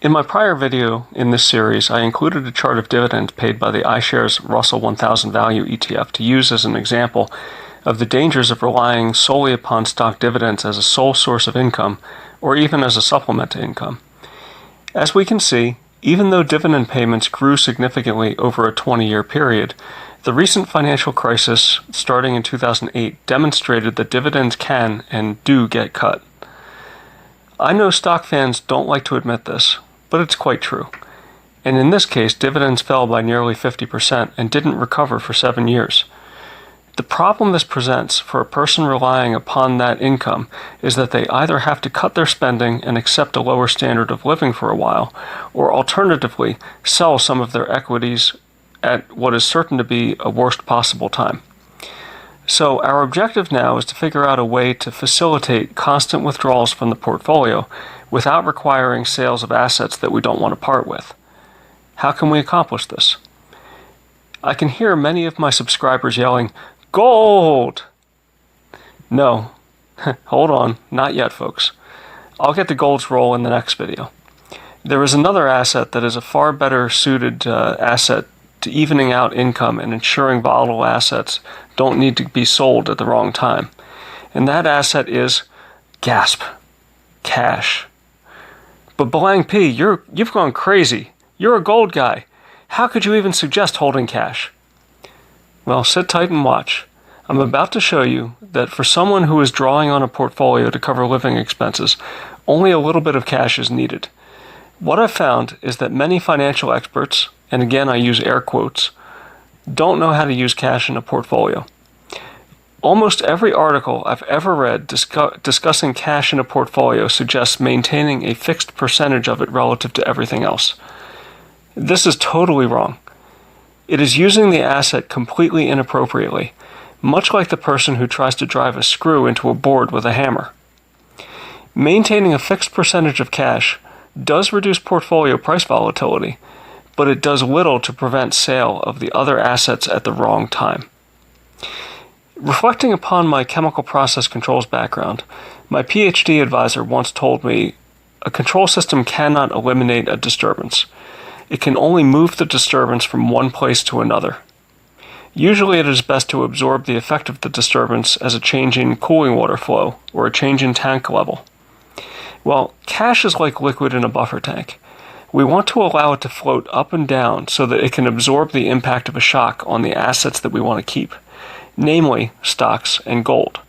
In my prior video in this series, I included a chart of dividends paid by the iShares Russell 1000 Value ETF to use as an example of the dangers of relying solely upon stock dividends as a sole source of income, or even as a supplement to income. As we can see, even though dividend payments grew significantly over a 20-year period, the recent financial crisis, starting in 2008, demonstrated that dividends can and do get cut. I know stock fans don't like to admit this, but it's quite true. And in this case, dividends fell by nearly 50% and didn't recover for 7 years. The problem this presents for a person relying upon that income is that they either have to cut their spending and accept a lower standard of living for a while, or alternatively, sell some of their equities at what is certain to be a worst possible time. So our objective now is to figure out a way to facilitate constant withdrawals from the portfolio without requiring sales of assets that we don't want to part with. How can we accomplish this? I can hear many of my subscribers yelling, "Gold!" No, hold on, not yet, folks. I'll get to gold's role in the next video. There is another asset that is a far better suited asset to evening out income and ensuring volatile assets don't need to be sold at the wrong time. And that asset is, gasp, cash. But Belang P, you've gone crazy. You're a gold guy. How could you even suggest holding cash? Well, sit tight and watch. I'm about to show you that for someone who is drawing on a portfolio to cover living expenses, only a little bit of cash is needed. What I've found is that many financial experts, and again I use air quotes, don't know how to use cash in a portfolio. Almost every article I've ever read discussing cash in a portfolio suggests maintaining a fixed percentage of it relative to everything else. This is totally wrong. It is using the asset completely inappropriately, much like the person who tries to drive a screw into a board with a hammer. Maintaining a fixed percentage of cash does reduce portfolio price volatility, but it does little to prevent sale of the other assets at the wrong time. Reflecting upon my chemical process controls background, my PhD advisor once told me, a control system cannot eliminate a disturbance. It can only move the disturbance from one place to another. Usually it is best to absorb the effect of the disturbance as a change in cooling water flow or a change in tank level. Well, cash is like liquid in a buffer tank. We want to allow it to float up and down so that it can absorb the impact of a shock on the assets that we want to keep, namely stocks and gold.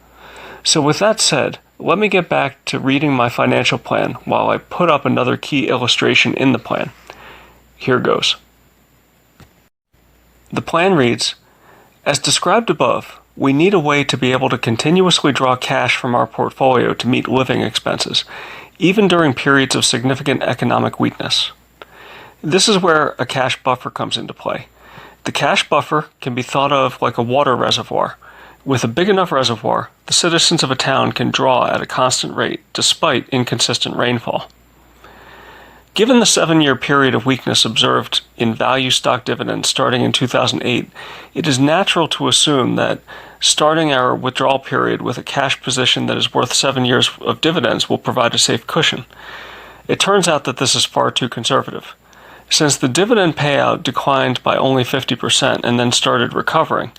So with that said, let me get back to reading my financial plan while I put up another key illustration in the plan. Here goes. The plan reads, as described above, we need a way to be able to continuously draw cash from our portfolio to meet living expenses, even during periods of significant economic weakness. This is where a cash buffer comes into play. The cash buffer can be thought of like a water reservoir. With a big enough reservoir, the citizens of a town can draw at a constant rate despite inconsistent rainfall. Given the 7-year period of weakness observed in value stock dividends starting in 2008, it is natural to assume that starting our withdrawal period with a cash position that is worth 7 years of dividends will provide a safe cushion. It turns out that this is far too conservative. Since the dividend payout declined by only 50% and then started recovering,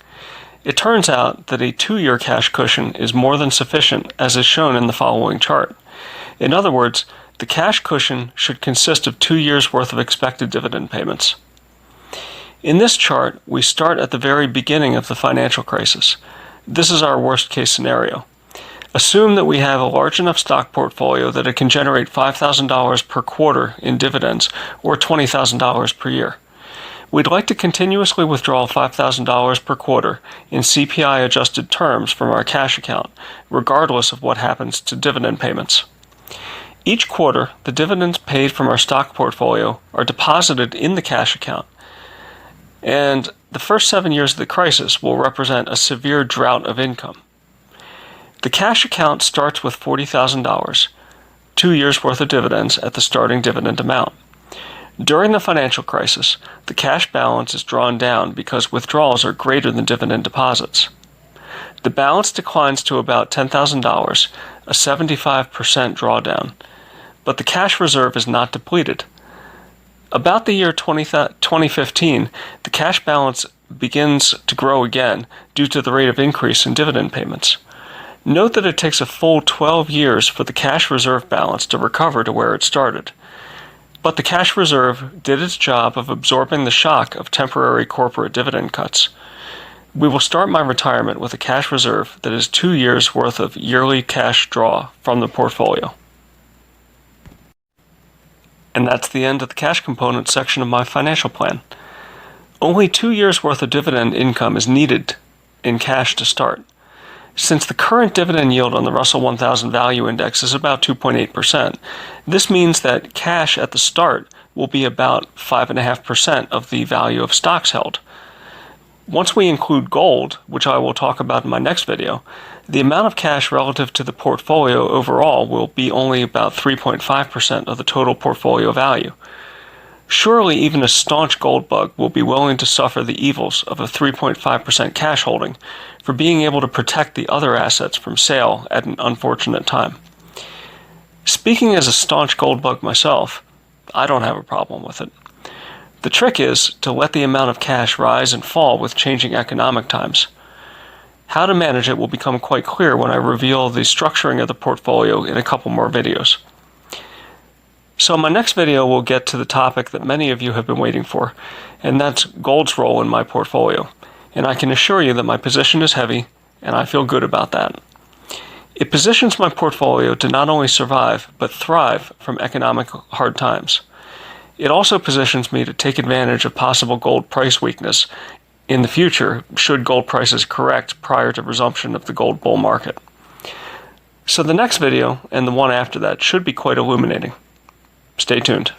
it turns out that a 2-year cash cushion is more than sufficient, as is shown in the following chart. In other words, the cash cushion should consist of 2 years' worth of expected dividend payments. In this chart, we start at the very beginning of the financial crisis. This is our worst-case scenario. Assume that we have a large enough stock portfolio that it can generate $5,000 per quarter in dividends, or $20,000 per year. We'd like to continuously withdraw $5,000 per quarter in CPI-adjusted terms from our cash account, regardless of what happens to dividend payments. Each quarter, the dividends paid from our stock portfolio are deposited in the cash account, and the first 7 years of the crisis will represent a severe drought of income. The cash account starts with $40,000, 2 years' worth of dividends at the starting dividend amount. During the financial crisis, the cash balance is drawn down because withdrawals are greater than dividend deposits. The balance declines to about $10,000, a 75% drawdown, but the cash reserve is not depleted. About the year 2015, the cash balance begins to grow again due to the rate of increase in dividend payments. Note that it takes a full 12 years for the cash reserve balance to recover to where it started. But the cash reserve did its job of absorbing the shock of temporary corporate dividend cuts. We will start my retirement with a cash reserve that is 2 years' worth of yearly cash draw from the portfolio. And that's the end of the cash component section of my financial plan. Only 2 years' worth of dividend income is needed in cash to start. Since the current dividend yield on the Russell 1000 Value Index is about 2.8%, this means that cash at the start will be about 5.5% of the value of stocks held. Once we include gold, which I will talk about in my next video, the amount of cash relative to the portfolio overall will be only about 3.5% of the total portfolio value. Surely even a staunch gold bug will be willing to suffer the evils of a 3.5% cash holding for being able to protect the other assets from sale at an unfortunate time. Speaking as a staunch gold bug myself, I don't have a problem with it. The trick is to let the amount of cash rise and fall with changing economic times. How to manage it will become quite clear when I reveal the structuring of the portfolio in a couple more videos. So in my next video, we'll get to the topic that many of you have been waiting for, and that's gold's role in my portfolio. And I can assure you that my position is heavy, and I feel good about that. It positions my portfolio to not only survive, but thrive from economic hard times. It also positions me to take advantage of possible gold price weakness in the future should gold prices correct prior to resumption of the gold bull market. So the next video and the one after that should be quite illuminating. Stay tuned.